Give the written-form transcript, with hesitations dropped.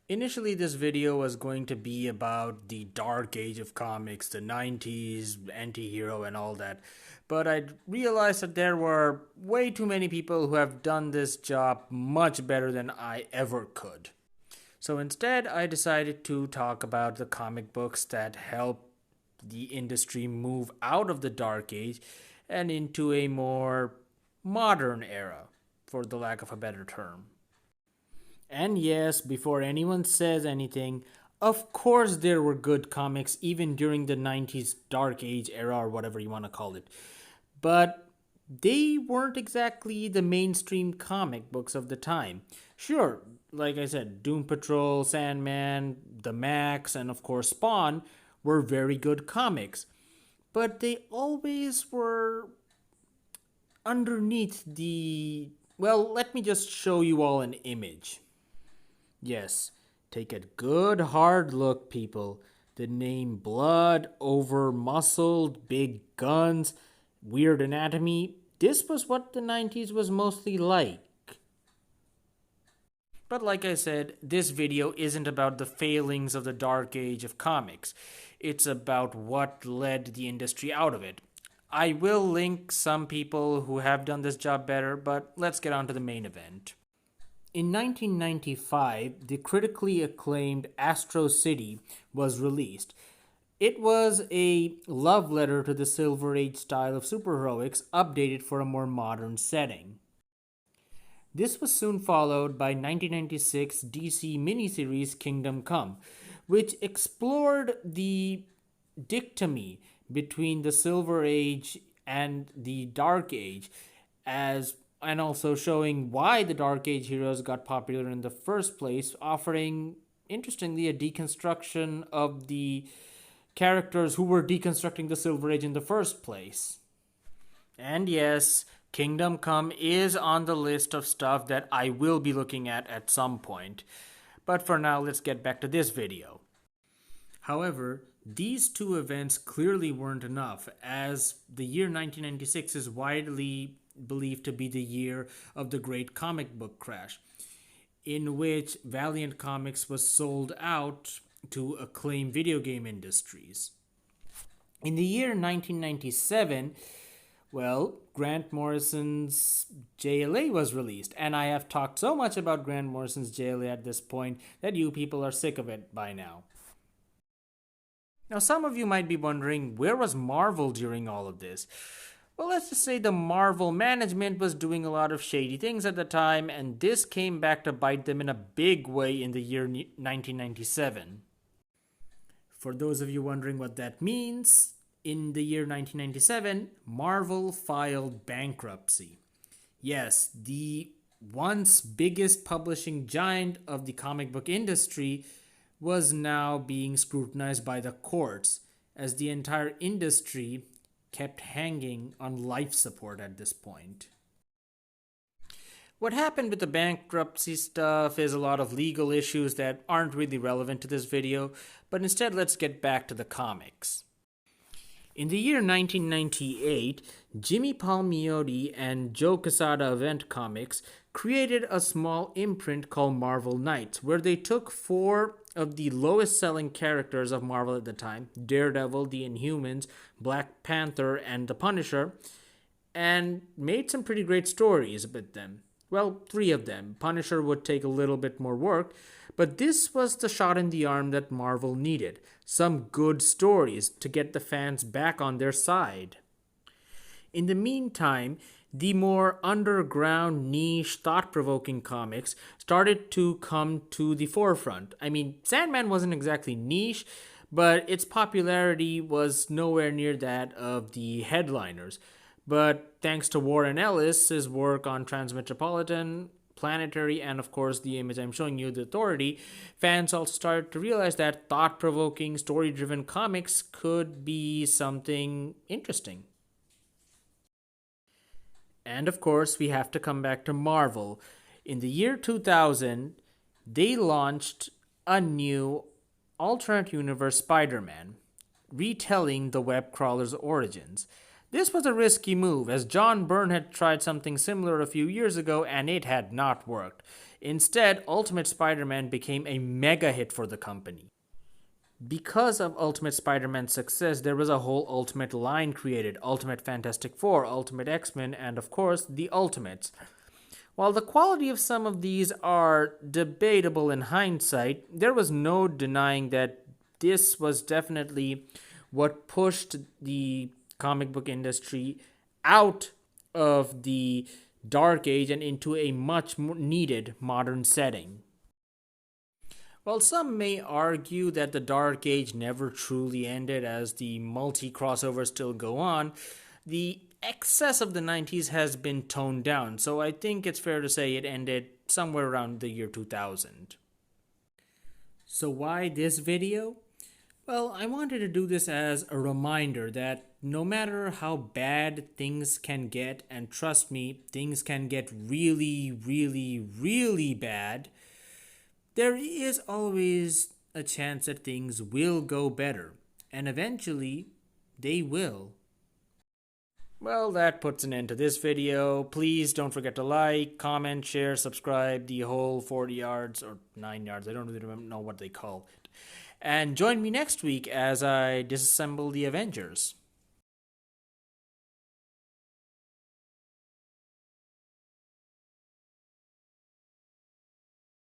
Initially, this video was going to be about the dark age of comics, the 90s, anti-hero and all that. But I realized that there were way too many people who have done this job much better than I ever could. So instead, I decided to talk about the comic books that help the industry move out of the dark age and into a more modern era, for the lack of a better term. And yes, before anyone says anything, of course there were good comics even during the 90s dark age era or whatever you want to call it. But they weren't exactly the mainstream comic books of the time. Sure, like I said, Doom Patrol, Sandman, The Max, and of course Spawn were very good comics. But they always were underneath the... Well, let me just show you all an image. Yes, take a good hard look, people. The name blood over muscled, big guns, weird anatomy. This was what the 90s was mostly like. But like I said, this video isn't about the failings of the dark age of comics. It's about what led the industry out of it. I will link some people who have done this job better, but let's get on to the main event. In 1995, the critically acclaimed Astro City was released. It was a love letter to the Silver Age style of superheroics, updated for a more modern setting. This was soon followed by 1996 DC miniseries KingdomCome, which explored the dichotomy between the Silver Age and the Dark Age, and also showing why the Dark Age heroes got popular in the first place, offering, interestingly, a deconstruction of the characters who were deconstructing the Silver Age in the first place. And yes, Kingdom Come is on the list of stuff that I will be looking at some point. But for now, let's get back to this video. However, these two events clearly weren't enough, as the year 1996 is widely believed to be the year of the great comic book crash, in which Valiant Comics was sold out to acclaimed video game industries. In the year 1997, well, GrantMorrison's JLA was released, and I have talked so much about GrantMorrison's JLA at this point that you people are sick of it by now. Now, some of you might be wondering, where was Marvel during all of this? Well, let's just say the Marvel management was doing a lot of shady things at the time, and this came back to bite them in a big way in the year 1997. For those of you wondering what that means, in the year 1997, Marvel filed bankruptcy. Yes, the once biggest publishing giant of the comic book industry was now being scrutinized by the courts, as the entire industry kept hanging on life support at this point. What happened with the bankruptcy stuff is a lot of legal issues that aren't really relevant to this video, but instead let's get back to the comics. In the year 1998, Jimmy Palmiotti and Joe Quesada of Event Comics created a small imprint called MarvelKnights, where they took 4 of the lowest selling characters of Marvel at the time, Daredevil, the Inhumans, Black Panther, and the Punisher, and made some pretty great stories with them. Well, 3 of them. Punisher would take a little bit more work, but this was the shot in the arm that Marvel needed. Some good stories to get the fans back on their side. In the meantime, the more underground, niche, thought-provoking comics started to come to the forefront. I mean, Sandman wasn't exactly niche, but its popularity was nowhere near that of the headliners. But thanks to Warren Ellis' work on Transmetropolitan, Planetary, and of course the image I'm showing you, TheAuthority, fans also started to realize that thought-provoking, story-driven comics could be something interesting. And of course, we have to come back to Marvel. In the year 2000, they launched a new alternate universe Spider-Man, retelling the web crawler's origins. This was a risky move, as John Byrne had tried something similar a few years ago and it had not worked. Instead, Ultimate Spider-Man became a mega hit for the company. Because of Ultimate Spider-Man's success, there was a whole Ultimate line created: Ultimate Fantastic Four, Ultimate X-Men, and of course, the Ultimates. While the quality of some of these are debatable in hindsight, there was no denying that this was definitely what pushed the comic book industry out of the Dark Age and into a much more needed modern setting. While some may argue that the Dark Age never truly ended as the multi-crossovers still go on, the excess of the 90s has been toned down, so I think it's fair to say it ended somewhere around the year 2000. So why this video? Well, I wanted to do this as a reminder that no matter how bad things can get, and trust me, things can get really, really, really bad, there is always a chance that things will go better, and eventually they will. Well, that puts an end to this video. Please don't forget to like, comment, share, subscribe, the whole 40 yards or 9 yards. I don't really know what they call it. And join me next week as I disassemble the Avengers.